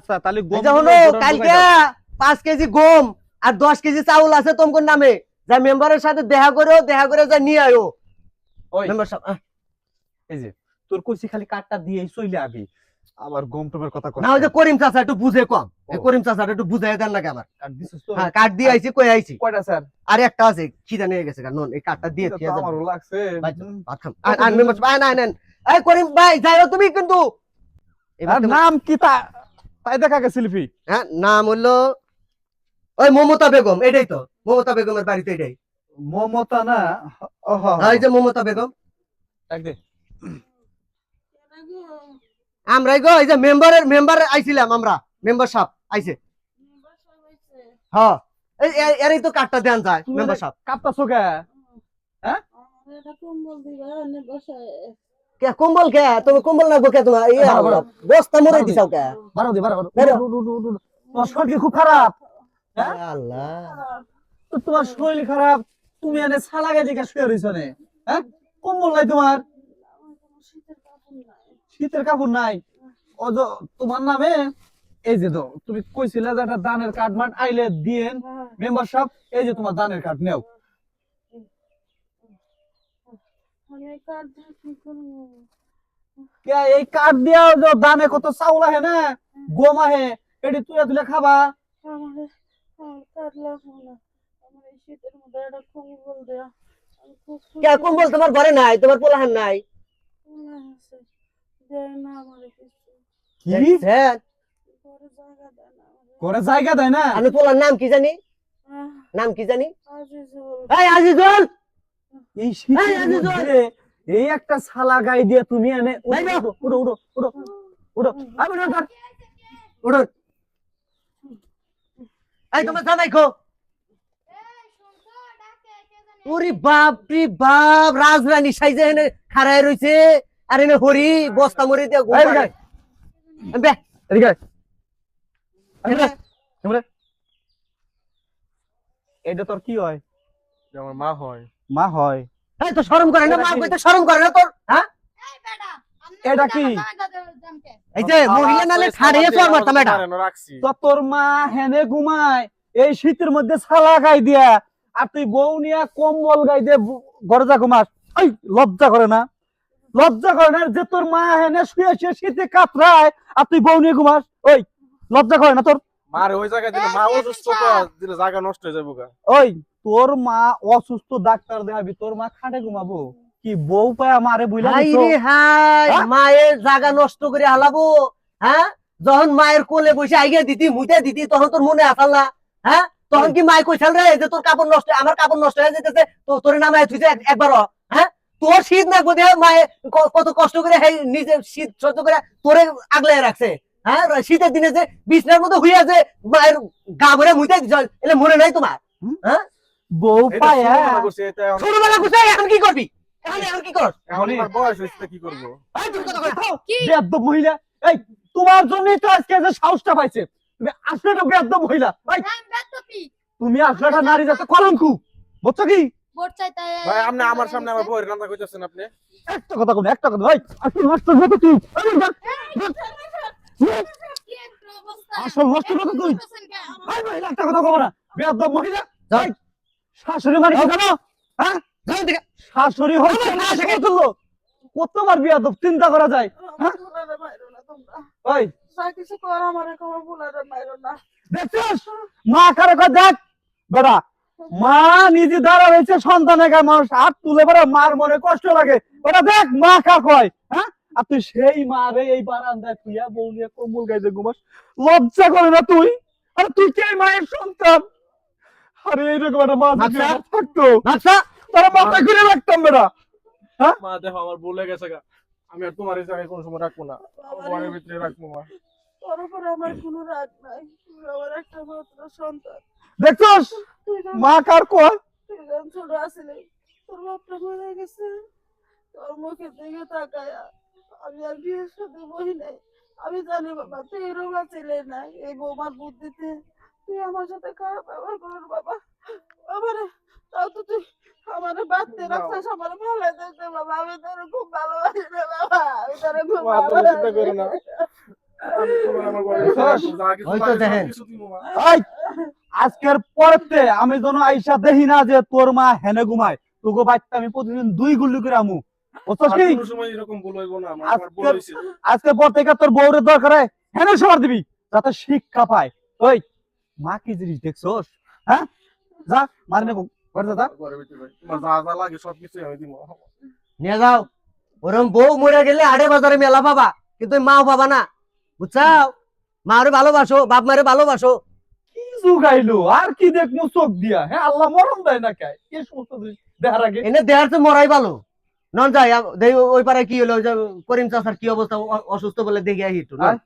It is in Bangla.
আচ্ছা তাহলে গম হলো কালকে 5 কেজি গম আর 10 কেজি চাউল আছে তোমার নামে, যা মেম্বারের সাথে দেখা করে যা নিয়ে আয়ো। ওই মেম্বার সাহেব এই যে তোর কইছি খালি কার্ডটা দিয়ে চলে আবি, আবার গম টমের কথা কস না, ওই যে করিম চাচা একটু বুঝে কম, এই ও। করিম চাচা একটু বুঝাই দেন লাগে আমার। কার্ড দিছিস তো? হ্যাঁ কার্ড দিয়ে আইছি, কই আইছি। কয়টা স্যার? আর একটা আছে খিদা নিয়ে গেছে কারণ এই কার্ডটা দিয়ে এটা খেয়ে তো যাবেন। আমারও লাগছে। ভাত খাম। আর মেম্বার সাহেব না নেন, এই করিম ভাই যাইও তুমি কিন্তু। আর নাম কি তাই দেখা গেছে লিপি? হ্যাঁ নাম হলো ওই মমতা বেগম, এটাই তো মমতা বেগমের বাড়িতে এটাই। মমতা না? ওহো এই যে মমতা বেগম। এক দে। আমরাই গো, এই যে মেম্বার আইছিলাম আমরা, মেম্বার সাহেব আইছে। হ্যাঁ এরই তো কার্ডটা দেন যায় মেম্বার সাহেব। কাঁপতাছো কে? হ্যাঁ কে কম্বল কে তুমি কম্বল না কে তোমার এই বস্তা মরে দিছাও কে? বারো দে বারো তোমার শরীর খুব খারাপ। হ্যাঁ আল্লাহ তোমার শরীর খারাপ, তুমি এনে ছালাগে দিকে শুয়ে রইছো নে। হ্যাঁ কম্বল নাই তোমার? শীতের কাপড় নাই? তোমার নামে এই যে তুমি কইছিলে যে একটা দানের কার্ড মার্ড আইলে দিয়েন মেম্বার সাহেব, এই যে তোমার দানের কার্ড নেও। এই কার্ড দিয়া দানে কত চাউল আহে না, গম আহে, এটি তুলে তুলে খাবা। কে কম্বল তোমার ঘরে নাই? তোমার পোলাহান নাই? কি ঘরে জায়গা দেয় না? আমি পোলার নাম কি জানি, নাম কি জানি? এই আজিজুল, এই শীতের মধ্যে এই একটা ছালা গাই দিয়ে তুমি এনে উড়ো উড়ো উড়ো উড়ো উড়ো উঠুন। এই তোমার জামাই খো। ওরে বাপ রে বাপ, রাজরানী সাইজে এনে খাড়ায় রইছে আর এনে হরি বস্তা মরি দিয়ে ঘুম পাড়ায়। বে এদিকে এটা তোর কি হয়? আমার মা হয়। মা হয়? এই তো শরম করে না, মা কইতে শরম করে না তোর? হ্যাঁ এটা কি? এই যে মহিলা নালে খাড়িয়ে তোর মারতাম এটা। তো তোর মা হেনে ঘুমায় এই শীতের মধ্যে ছালা গাই দিয়া, আর তুই বউ নিয়া কম্বল গাই দিয়ে ঘরে যা ঘুমাস? এই লজ্জা করে না? লজ্জা করে না যে তোর মা হেনে শুয়ে শুয়ে শীতে কাতরায় আর তুই বউ নিয়ে ঘুমাস? ওই লজ্জা করে না তোর? মারে ওই জায়গায় দিলে মা অসুস্থ তো, দিলে জায়গা নষ্ট হয়ে যাবো গা। ওই তোর মা অসুস্থ, ডাক্তার দেখাবি, তোর মা খাটে ঘুমাবো? কি বউ পায় আমারে বুইলা হাই দিছো? রে হাই, মায়ের জায়গা নষ্ট করে হালাবো? হ্যাঁ যখন মায়ের কোলে বসে আইগে দিতি মুইতে দিতি তখন তোর মনে আসাল না? হ্যাঁ তখন কি মায় কইছাল রে যে তোর কাপড় নষ্ট, আমার কাপড় নষ্ট হয়ে যেতেছে তো তোর নামে তুইছে একবার? হ্যাঁ তোর শীত না বোধ মায়ে কত কষ্ট করে নিজে শীত সহ্য করে তোরে আগলে রাখছে। হ্যাঁ শীতের দিনে যে বিছনার মধ্যে হইয়া যে মায়ের গা ভরে মুইতে দিছাল, এলে মনে নাই তোমার? হ্যাঁ বউ পায় ছোটবেলা গুছে এখন কি করবি? এখন কি করস? এখন আমার বয়স হয়েছে, কি করবো? বেয়াদব মহিলা! এই তোমার জন্যই তো আজকে যে সাহসটা পাইছে। তুমি আসলে একটা বেয়াদব মহিলা। তুমি আসলে একটা নারী জাতে কলঙ্ক, বুঝছো কি? ভাই আপনি আমার সামনে আমার বউয়ের কথা কইতেছেন আপনি? একটা কথা কোন, একটা কথা ভাই, আসল নষ্ট কত তুই? আসল নষ্ট কত তুই? ভাই মহিলা একটা কথা কব না, বেয়াদব মহিলা। ভাই শাশুড়ি মানে কি জানো? হ্যাঁ শাশুড়ি হচ্ছে না শেখে তুললো কতবার বেয়াদব চিন্তা করা যায়? হ্যাঁ ওই দেখছিস মা কারে কয় দেখ বেটা, মা নিজে দাঁড়া রয়েছে সন্তানের গায়ে মানুষ হাত তুলে বেড়া, মার মনে কষ্ট লাগে ওটা দেখ মা কার কয়। হ্যাঁ আর তুই সেই মারে এই বারান্দায় তুইয়া বউ নিয়ে কম্বল গাইতে ঘুমাস, লজ্জা করে না তুই? আরে তুই কে মায়ের সন্তান? আরে এইরকম একটা মা যদি আমার থাকতো তারা মাথা ঘুরে রাখতাম বেটা। হ্যাঁ মা দেখো আমার ভুল হয়ে গেছে গা, আমি আর তোমার এই জায়গায় কোনো সময় রাখবো না, আমার ঘরের ভিতরে রাখবো। মা তোর উপর আমার কোনো রাগ নাই, তুই আমার একটা মাত্র সন্তান। দেখছস মা কার কয়? তুই যখন ছোট আসিলি তোর বাপটা মরে গেছে, তোর মুখের দিকে তাকায়া আমি আর বিয়ের সাথে বহি নাই। আমি জানি বাবা তুই এরকম ছিলে না, এই বৌমার বুদ্ধিতে তুই আমার সাথে খারাপ ব্যবহার করুন বাবা। আমারে তাও তো তুই আমারে বাঁধতে রাখছিস, আমারে ভালো দিতে বাবা। আমি তোর খুব ভালোবাসি রে বাবা, আমি তোর খুব মা তুমি চিন্তা করো না, ভালোবাসি। আমি তোমার আমার ঘরে বসে রাখবো, যা কিছু ওই তো লাগে দেখেন। সবকিছু দিবো মা। এই, আজকের পরেতে আমি যেন আইসা দেখি না যে তোর মা হেনে ঘুমায়, তোকে বাচ্চা আমি প্রতিদিন 2 গুল্লি করে আমু, বুঝছস আর কি? কোনো সময় এরকম ভুল হইবো না, আমার ভুল হইছে। আজকে পর থেকে তোর বউরের দরকার হয় হেনে সবার দিবি, যাতে শিক্ষা পায়। ওই মা কি জিনিস দেখছস? হ্যাঁ, যা মার নেবো, ঘরে যা। ঘরে ভিতরে ভাই, তোমার যা যা লাগে সবকিছু আমি দিবো। নিয়ে যাও, ওরম বউ মরে গেলে আড়ে বাজারে মেলা পাবা, কিন্তু ওই মাও পাবা না, বুঝছাও? মারে ভালোবাসো, বাপ মারে ভালোবাসো। কি জুগাইলো আর কি দেখমু চোখ দিয়া? হ্যাঁ, আল্লাহ মরণ দেয় না কে? এই সমস্ত জিনিস দেখার আগে এনে দেহার তো মরাই ভালো। নন যাই ওই পাড়ায় কি হলো, ওই যে করিম চাচার কি অবস্থা, অসুস্থ বলে দেখে আহি একটু, নন। আয়।